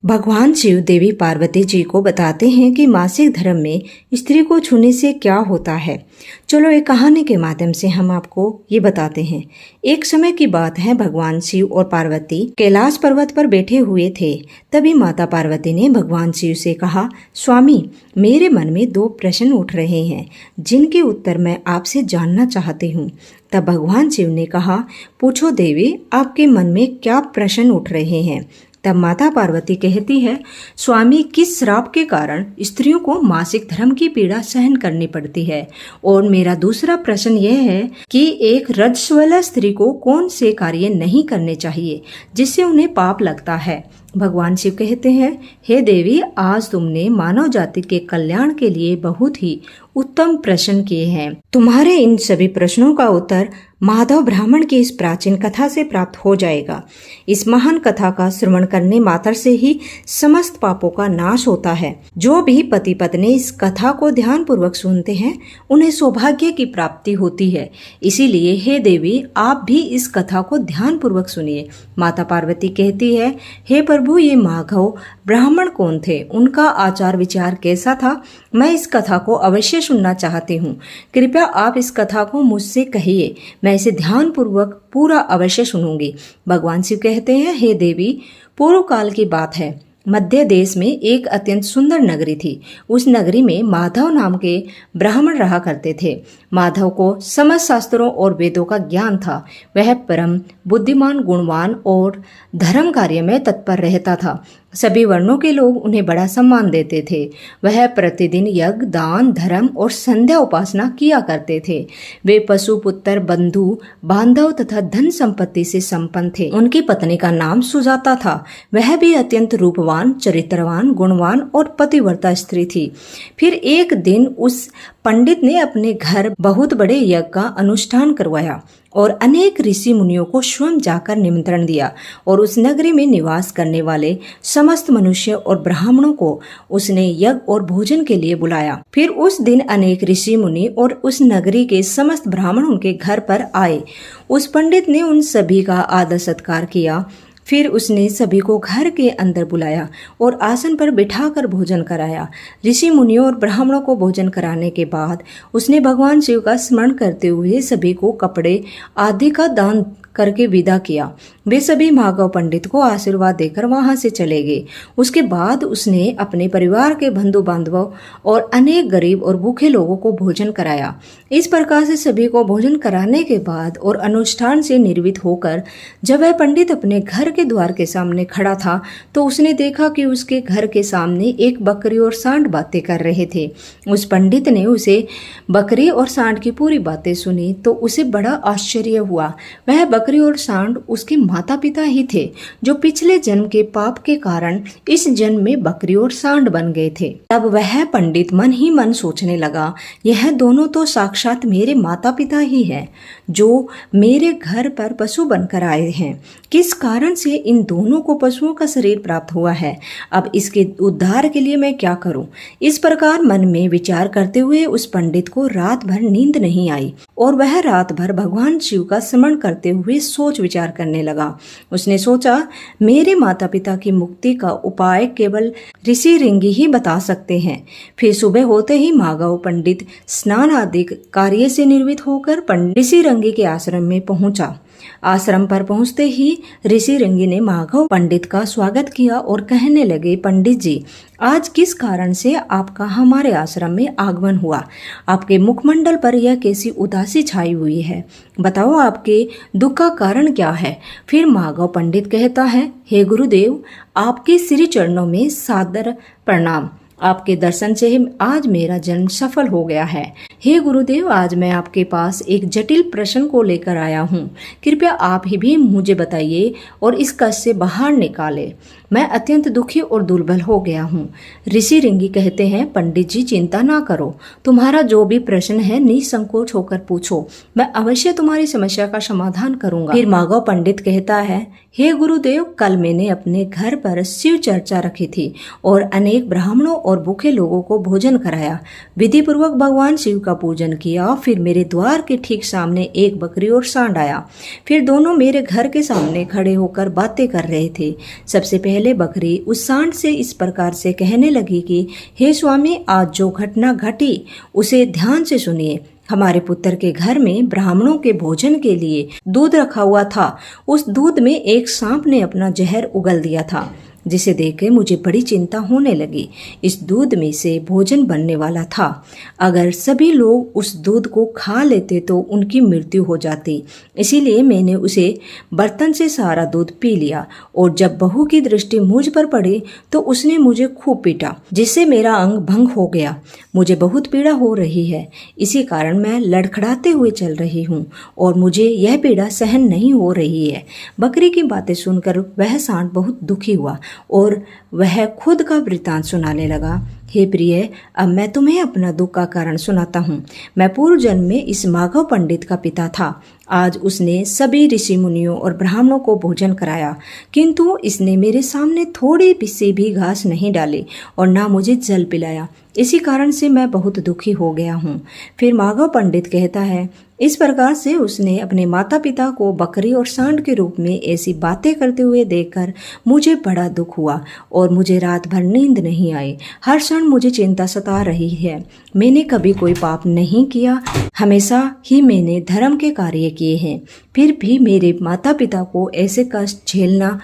भगवान शिव देवी पार्वती जी को बताते हैं कि मासिक धर्म में स्त्री को छूने से क्या होता है। चलो एक कहानी के माध्यम से हम आपको ये बताते हैं। एक समय की बात है, भगवान शिव और पार्वती कैलाश पर्वत पर बैठे हुए थे। तभी माता पार्वती ने भगवान शिव से कहा, स्वामी, मेरे मन में 2 प्रश्न उठ रहे हैं जिनके उत्तर मैं आपसे जानना चाहती हूँ। तब भगवान शिव ने कहा, पूछो देवी, आपके मन में क्या प्रश्न उठ रहे हैं। तब माता पार्वती कहती है, स्वामी, किस श्राप के कारण स्त्रियों को मासिक धर्म की पीड़ा सहन करनी पड़ती है। और मेरा दूसरा प्रश्न यह है कि एक रजस्वला स्त्री को कौन से कार्य नहीं करने चाहिए जिससे उन्हें पाप लगता है। भगवान शिव कहते हैं, हे देवी, आज तुमने मानव जाति के कल्याण के लिए बहुत ही उत्तम प्रश्न किए हैं। तुम्हारे इन सभी प्रश्नों का उत्तर माधव ब्राह्मण की इस प्राचीन कथा से प्राप्त हो जाएगा। इस महान कथा का श्रवण करने मात्र से ही समस्त पापों का नाश होता है। जो भी पति पत्नी इस कथा को ध्यान पूर्वक सुनते हैं उन्हें सौभाग्य की प्राप्ति होती है। इसीलिए हे देवी, आप भी इस कथा को ध्यान पूर्वक सुनिए। माता पार्वती कहती है, हे प्रभु, ये माधव ब्राह्मण कौन थे, उनका आचार विचार कैसा था, मैं इस कथा को अवश्य सुनना चाहती हूँ। कृपया आप इस कथा को मुझसे कहिए, मैं इसे ध्यान पूर्वक पूरा अवश्य सुनूंगी। भगवान शिव कहते हैं, हे देवी, पूर्व काल की बात है। मध्य देश में एक अत्यंत सुंदर नगरी थी। उस नगरी में माधव नाम के ब्राह्मण रहा करते थे। माधव को समस्त शास्त्रों और वेदों का ज्ञान था। वह परम बुद्धिमान, गुणवान और धर्म कार्य में तत्पर रहता था। सभी वर्णों के लोग उन्हें बड़ा सम्मान देते थे। वह प्रतिदिन यज्ञ, दान, धर्म और संध्या उपासना किया करते थे। वे पशु, पुत्र, बंधु, बांधव तथा धन संपत्ति से संपन्न थे। उनकी पत्नी का नाम सुजाता था। वह भी अत्यंत रूपवान, चरित्रवान, गुणवान और पतिव्रता स्त्री थी। फिर एक दिन उस पंडित ने अपने घर बहुत बड़े यज्ञ का अनुष्ठान करवाया और अनेक ऋषि मुनियों को स्वयं जाकर निमंत्रण दिया और उस नगरी में निवास करने वाले समस्त मनुष्य और ब्राह्मणों को उसने यज्ञ और भोजन के लिए बुलाया। फिर उस दिन अनेक ऋषि मुनि और उस नगरी के समस्त ब्राह्मण उनके घर पर आए। उस पंडित ने उन सभी का आदर सत्कार किया। फिर उसने सभी को घर के अंदर बुलाया और आसन पर बिठाकर भोजन कराया। ऋषि मुनियों और ब्राह्मणों को भोजन कराने के बाद उसने भगवान शिव का स्मरण करते हुए सभी को कपड़े आदि का दान करके विदा किया। वे सभी माधव पंडित को आशीर्वाद देकर वहां से चले गए। उसके बाद उसने अपने परिवार के बंधु बांधवों और अनेक गरीब और भूखे लोगों को भोजन कराया। इस प्रकार से सभी को भोजन कराने के बाद और अनुष्ठान से निर्वित होकर जब वह पंडित अपने घर के द्वार के सामने खड़ा था तो उसने देखा कि उसके घर के सामने एक बकरी और सांड बातें कर रहे थे। उस पंडित ने उसे बकरी और सांड की पूरी बातें सुनी तो उसे बड़ा आश्चर्य हुआ। वह बकरी और सांड उसके माता पिता ही थे जो पिछले जन्म के पाप के कारण इस जन्म में बकरी और सांड बन गए थे। तब वह पंडित मन ही मन सोचने लगा, यह दोनों तो साक्षात मेरे माता पिता ही हैं जो मेरे घर पर पशु बनकर आए हैं। किस कारण से इन दोनों को पशुओं का शरीर प्राप्त हुआ है, अब इसके उद्धार के लिए मैं क्या करूं। इस प्रकार मन में विचार करते हुए उस पंडित को रात भर नींद नहीं आई और वह रात भर भगवान शिव का स्मरण करते हुए सोच विचार करने लगा। उसने सोचा, मेरे माता पिता की मुक्ति का उपाय केवल ऋषि रिंगी ही बता सकते हैं। फिर सुबह होते ही माधव पंडित स्नान आदि कार्य से निर्वित होकर ऋषि रंगी के आश्रम में पहुंचा। आश्रम पर पहुंचते ही ऋषि रंगी ने माधव पंडित का स्वागत किया और कहने लगे, पंडित जी, आज किस कारण से आपका हमारे आश्रम में आगमन हुआ। आपके मुखमंडल पर यह कैसी उदासी छाई हुई है, बताओ आपके दुख का कारण क्या है। फिर माधव पंडित कहता है, हे गुरुदेव, आपके श्री चरणों में सादर प्रणाम। आपके दर्शन से ही आज मेरा जन्म सफल हो गया है। हे गुरुदेव, आज मैं आपके पास एक जटिल प्रश्न को लेकर आया हूँ। कृपया आप ही भी मुझे बताइए और इस कष्ट से बाहर निकाले। मैं अत्यंत दुखी और दुर्बल हो गया हूँ। ऋषि रिंगी कहते हैं, पंडित जी, चिंता ना करो, तुम्हारा जो भी प्रश्न है निसंकोच होकर पूछो, मैं अवश्य तुम्हारी समस्या का समाधान करूंगा। फिर माधव पंडित कहता है, हे गुरुदेव, कल मैंने अपने घर पर शिव चर्चा रखी थी और अनेक ब्राह्मणों और भूखे लोगों को भोजन कराया। विधि पूर्वक भगवान शिव का पूजन किया। फिर मेरे द्वार के ठीक सामने एक बकरी और सांड आया। फिर दोनों मेरे घर के सामने खड़े होकर बातें कर रहे थे। सबसे पहले बकरी उस सांड से इस प्रकार से कहने लगी कि हे स्वामी, आज जो घटना घटी उसे ध्यान से सुनिए। हमारे पुत्र के घर में ब्राह्मणों के भोजन के लिए दूध रखा हुआ था। उस दूध में एक सांप ने अपना जहर उगल दिया था, जिसे देखकर मुझे बड़ी चिंता होने लगी। इस दूध में से भोजन बनने वाला था। अगर सभी लोग उस दूध को खा लेते तो उनकी मृत्यु हो जाती। इसीलिए मैंने उसे बर्तन से सारा दूध पी लिया, और जब बहू की दृष्टि मुझ पर पड़ी तो उसने मुझे खूब पीटा, जिससे मेरा अंग भंग हो गया। मुझे बहुत पीड़ा हो रही है, इसी कारण मैं लड़खड़ाते हुए चल रही हूँ और मुझे यह पीड़ा सहन नहीं हो रही है। बकरी की बातें सुनकर वह सांड बहुत दुखी हुआ और वह खुद का वृत्तांत सुनाने लगा। हे प्रिय, अब मैं तुम्हें अपना दुख का कारण सुनाता हूँ। मैं पूर्व जन्म में इस माघव पंडित का पिता था। आज उसने सभी ऋषि मुनियों और ब्राह्मणों को भोजन कराया, किंतु इसने मेरे सामने थोड़ी सी भी घास नहीं डाली और ना मुझे जल पिलाया। इसी कारण से मैं बहुत दुखी हो गया हूँ। फिर माघव पंडित कहता है, इस प्रकार से उसने अपने माता पिता को बकरी और सांड के रूप में ऐसी बातें करते हुए देखकर मुझे बड़ा दुख हुआ और मुझे रात भर नींद नहीं आई। हर क्षण मुझे चिंता सता रही है। मैंने कभी कोई पाप नहीं किया, हमेशा ही मैंने धर्म के कार्य किए हैं, फिर भी मेरे माता पिता को ऐसे कष्ट झेलना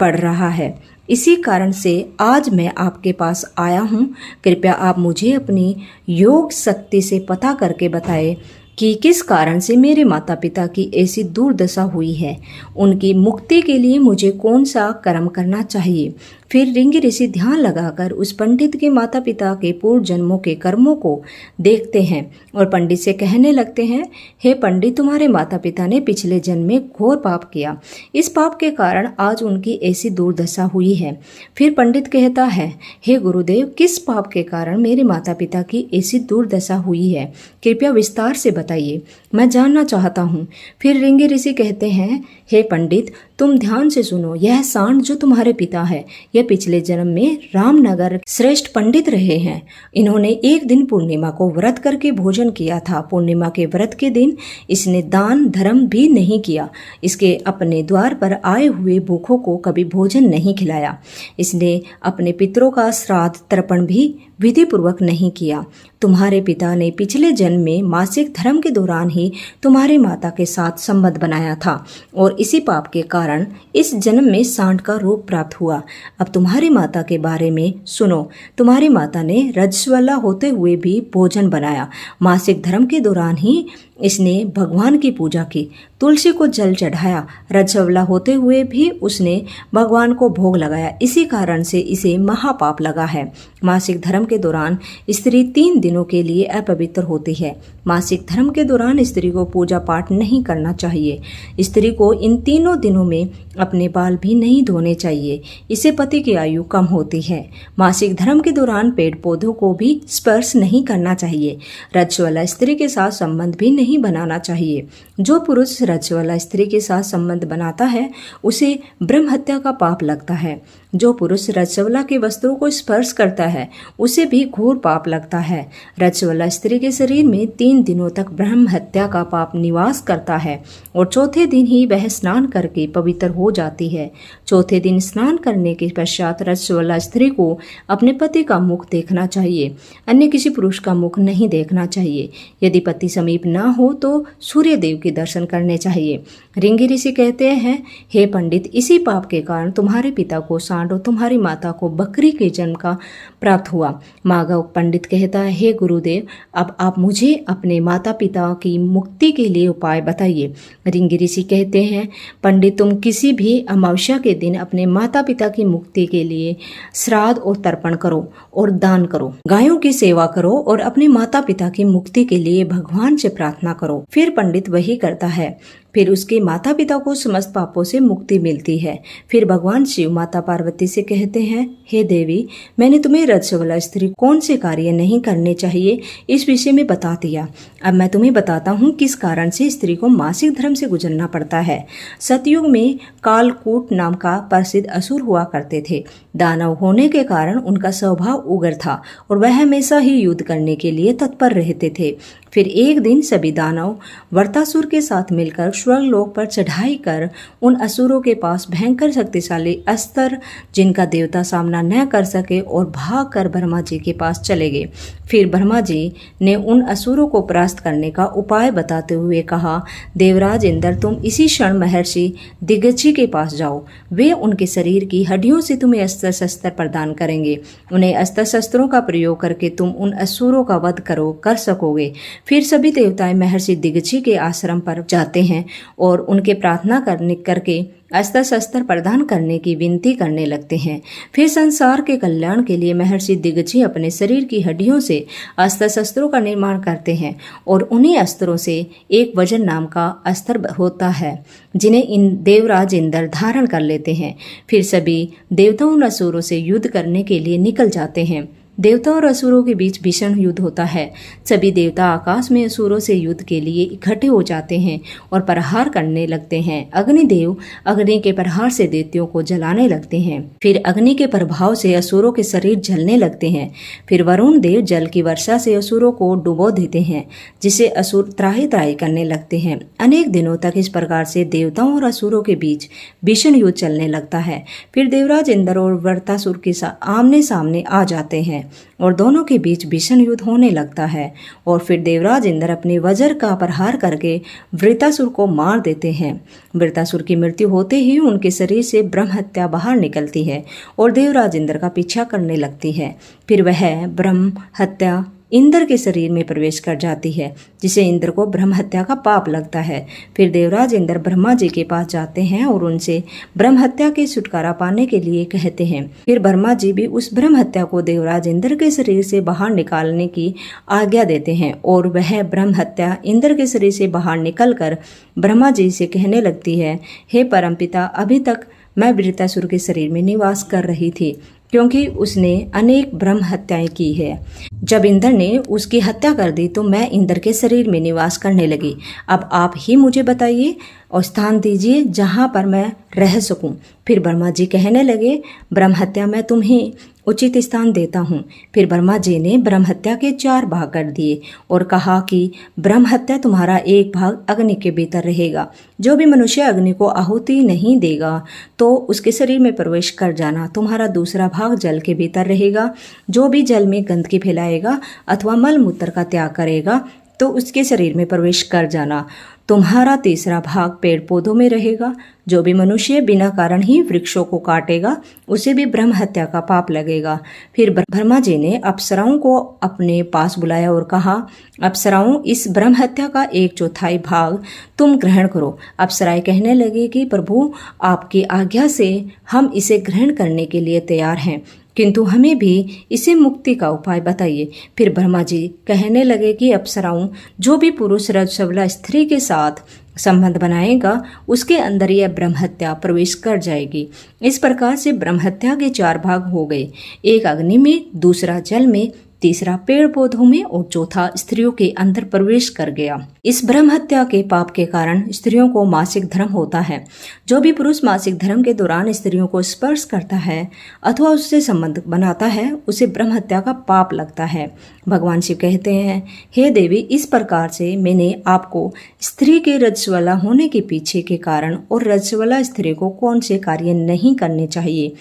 पड़ रहा है। इसी कारण से आज मैं आपके पास आया हूँ। कृपया आप मुझे अपनी योग शक्ति से पता करके बताएं कि किस कारण से मेरे माता पिता की ऐसी दुर्दशा हुई है। उनकी मुक्ति के लिए मुझे कौन सा कर्म करना चाहिए। फिर ऋषि ऋषि ध्यान लगाकर उस पंडित के माता पिता के पूर्व जन्मों के कर्मों को देखते हैं और पंडित से कहने लगते हैं, हे पंडित, तुम्हारे माता पिता ने पिछले जन्म में घोर पाप किया। इस पाप के कारण आज उनकी ऐसी दुर्दशा हुई है। फिर पंडित कहता है, हे गुरुदेव, किस पाप के कारण मेरे माता पिता की ऐसी दुर्दशा हुई है, कृपया विस्तार से बताइए, मैं जानना चाहता हूँ। फिर ऋषि ऋषि कहते हैं, हे पंडित, तुम ध्यान से सुनो। यह सांड जो तुम्हारे पिता है, यह पिछले जन्म में रामनगर श्रेष्ठ पंडित रहे हैं। इन्होंने एक दिन पूर्णिमा को व्रत करके भोजन किया था। पूर्णिमा के व्रत के दिन इसने दान धर्म भी नहीं किया। इसके अपने द्वार पर आए हुए भूखों को कभी भोजन नहीं खिलाया। इसने अपने पितरों का श्राद्ध तर्पण भी विधि पूर्वक नहीं किया। तुम्हारे पिता ने पिछले जन्म में मासिक धर्म के दौरान ही तुम्हारे माता के साथ संबंध बनाया था और इसी पाप के कारण इस जन्म में सांड का रूप प्राप्त हुआ। अब तुम्हारी माता के बारे में सुनो। तुम्हारी माता ने रजस्वला होते हुए भी भोजन बनाया। मासिक धर्म के दौरान ही इसने भगवान की पूजा की, तुलसी को जल चढ़ाया। रजस्वला होते हुए भी उसने भगवान को भोग लगाया। इसी कारण से इसे महापाप लगा है। मासिक धर्म के दौरान स्त्री 3 दिनों के लिए अपवित्र होती है। मासिक धर्म के दौरान स्त्री को पूजा पाठ नहीं करना चाहिए। स्त्री को इन 3 दिनों में अपने बाल भी नहीं धोने चाहिए, इससे पति की आयु कम होती है। मासिक धर्म के दौरान पेड़ पौधों को भी स्पर्श नहीं करना चाहिए। रजस्वला स्त्री के साथ संबंध भी नहीं बनाना चाहिए। जो पुरुष रजस्वला स्त्री के साथ संबंध बनाता है उसे ब्रह्म हत्या का पाप लगता है। जो पुरुष रजस्वला के वस्त्रों को स्पर्श करता है उसे भी घोर पाप लगता है। रजस्वला स्त्री के शरीर में 3 दिनों तक ब्रह्म हत्या का पाप निवास करता है और चौथे दिन ही वह स्नान करके पवित्र हो जाती है। चौथे दिन स्नान करने के पश्चात रजस्वला स्त्री को अपने पति का मुख देखना चाहिए, अन्य किसी पुरुष का मुख नहीं देखना चाहिए। यदि पति समीप न हो तो सूर्य देव के दर्शन करने चाहिए। ऋषि ऋषि कहते हैं, हे पंडित, इसी पाप के कारण तुम्हारे पिता को सांड और तुम्हारी माता को बकरी के जन्म का प्राप्त हुआ। माघव पंडित कहता है, हे गुरुदेव, अब आप मुझे अपने माता पिता की मुक्ति के लिए उपाय बताइए। ऋषि ऋषि कहते हैं, पंडित, तुम किसी भी अमावस्या के दिन अपने माता पिता की मुक्ति के लिए श्राद्ध और तर्पण करो और दान करो, गायों की सेवा करो और अपने माता पिता की मुक्ति के लिए भगवान से प्रार्थना करो। फिर पंडित वही करता है। फिर उसके माता पिता को समस्त पापों से मुक्ति मिलती है। फिर भगवान शिव माता पार्वती से कहते हैं, हे देवी, मैंने तुम्हें रजस्वला स्त्री कौन से कार्य नहीं करने चाहिए इस विषय में बता दिया। अब मैं तुम्हें बताता हूँ किस कारण से स्त्री को मासिक धर्म से गुजरना पड़ता है। सतयुग में कालकूट नाम का प्रसिद्ध असुर हुआ करते थे। दानव होने के कारण उनका स्वभाव उग्र था और वह हमेशा ही युद्ध करने के लिए तत्पर रहते थे। फिर एक दिन सभी दानव वर्तासुर के साथ मिलकर स्वर्गलोक पर चढ़ाई कर उन असुरों के पास भयंकर शक्तिशाली अस्त्र जिनका देवता सामना न कर सके और भाग कर ब्रह्मा जी के पास चले गए। फिर ब्रह्मा जी ने उन असुरों को परास्त करने का उपाय बताते हुए कहा, देवराज इंद्र, तुम इसी क्षण महर्षि दिग्गजी के पास जाओ। वे उनके शरीर की हड्डियों से तुम्हें अस्त्र शस्त्र प्रदान करेंगे। उन्हें अस्त्र शस्त्रों का प्रयोग करके तुम उन असुरों का वध कर सकोगे। फिर सभी देवताएं महर्षि दिग्गजी के आश्रम पर जाते हैं और उनके प्रार्थना करके अस्त्र शस्त्र प्रदान करने की विनती करने लगते हैं। फिर संसार के कल्याण के लिए महर्षि दिग्गजी अपने शरीर की हड्डियों से अस्त्र शस्त्रों का निर्माण करते हैं और उन्हीं अस्त्रों से एक वज्र नाम का अस्त्र होता है जिन्हें इन देवराज इंद्र धारण कर लेते हैं। फिर सभी देवताओं और असुरों से युद्ध करने के लिए निकल जाते हैं। देवताओं और असुरों के बीच भीषण युद्ध होता है। सभी देवता आकाश में असुरों से युद्ध के लिए इकट्ठे हो जाते हैं और प्रहार करने लगते हैं। अग्निदेव अग्नि के प्रहार से दैत्यों को जलाने लगते हैं। फिर अग्नि के प्रभाव से असुरों के शरीर जलने लगते हैं। फिर वरुण देव जल की वर्षा से असुरों को डुबो देते हैं, जिसे असुर त्राही त्राही करने लगते हैं। अनेक दिनों तक इस प्रकार से देवताओं और असुरों के बीच भीषण युद्ध चलने लगता है। फिर देवराज इंद्र और वृत्रासुर के आमने सामने आ जाते हैं और दोनों के बीच भीषण युद्ध होने लगता है। और फिर देवराज इंद्र अपने वज्र का प्रहार करके वृत्रासुर को मार देते हैं। वृत्रासुर की मृत्यु होते ही उनके शरीर से ब्रह्म हत्या बाहर निकलती है और देवराज इंद्र का पीछा करने लगती है। फिर वह ब्रह्म हत्या इंद्र के शरीर में प्रवेश कर जाती है, जिसे इंद्र को ब्रह्म हत्या का पाप लगता है। फिर देवराज इंद्र ब्रह्मा जी के पास जाते हैं और उनसे ब्रह्म हत्या के छुटकारा पाने के लिए कहते हैं। फिर ब्रह्मा जी भी उस ब्रह्म हत्या को देवराज इंद्र के शरीर से बाहर निकालने की आज्ञा देते हैं और वह ब्रह्म हत्या इंद्र के शरीर से बाहर निकलकर ब्रह्मा जी से कहने लगती है, हे परमपिता, अभी तक मैं वृत्रासुर के शरीर में निवास कर रही थी क्योंकि उसने अनेक ब्रह्म हत्याएं की है। जब इंद्र ने उसकी हत्या कर दी तो मैं इंद्र के शरीर में निवास करने लगी। अब आप ही मुझे बताइए और स्थान दीजिए जहाँ पर मैं रह सकूं। फिर ब्रह्मा जी कहने लगे, ब्रह्म हत्या मैं तुम्हें उचित स्थान देता हूँ। फिर ब्रह्मा जी ने ब्रह्म हत्या के 4 भाग कर दिए और कहा कि ब्रह्म हत्या तुम्हारा एक भाग अग्नि के भीतर रहेगा। जो भी मनुष्य अग्नि को आहुति नहीं देगा तो उसके शरीर में प्रवेश कर जाना। तुम्हारा दूसरा भाग जल के भीतर रहेगा। जो भी जल में गंदगी फैलाएगा अथवा मल मूत्र का त्याग करेगा तो उसके शरीर में प्रवेश कर जाना। तुम्हारा तीसरा भाग पेड़ पौधों में रहेगा। जो भी मनुष्य बिना कारण ही वृक्षों को काटेगा उसे भी ब्रह्म हत्या का पाप लगेगा। फिर ब्रह्मा जी ने अप्सराओं को अपने पास बुलाया और कहा, अप्सराओं, इस ब्रह्म हत्या का 1/4 भाग तुम ग्रहण करो। अप्सराएं कहने लगे कि प्रभु, आपकी आज्ञा से हम इसे ग्रहण करने के लिए तैयार हैं, किंतु हमें भी इसे मुक्ति का उपाय बताइए। फिर ब्रह्मा जी कहने लगे कि अप्सराओं, जो भी पुरुष रजस्वला स्त्री के साथ संबंध बनाएगा उसके अंदर यह ब्रह्म हत्या प्रवेश कर जाएगी। इस प्रकार से ब्रह्म हत्या के 4 भाग हो गए, एक अग्नि में, दूसरा जल में, तीसरा पेड़ पौधों में और चौथा स्त्रियों के अंदर प्रवेश कर गया। इस ब्रह्म हत्या के पाप के कारण स्त्रियों को मासिक धर्म होता है। जो भी पुरुष मासिक धर्म के दौरान स्त्रियों को स्पर्श करता है अथवा उससे संबंध बनाता है उसे ब्रह्म हत्या का पाप लगता है। भगवान शिव कहते हैं, हे देवी, इस प्रकार से मैंने आपको स्त्री के रजस्वला होने के पीछे के कारण और रजस्वला स्त्री को कौन से कार्य नहीं करने चाहिए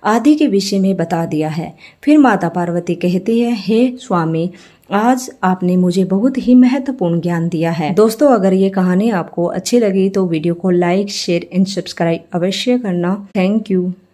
आदि के विषय में बता दिया है। फिर माता पार्वती कहती है, हे स्वामी, आज आपने मुझे बहुत ही महत्वपूर्ण ज्ञान दिया है। दोस्तों, अगर ये कहानी आपको अच्छी लगी तो वीडियो को लाइक, शेयर एंड सब्सक्राइब अवश्य करना। Thank you.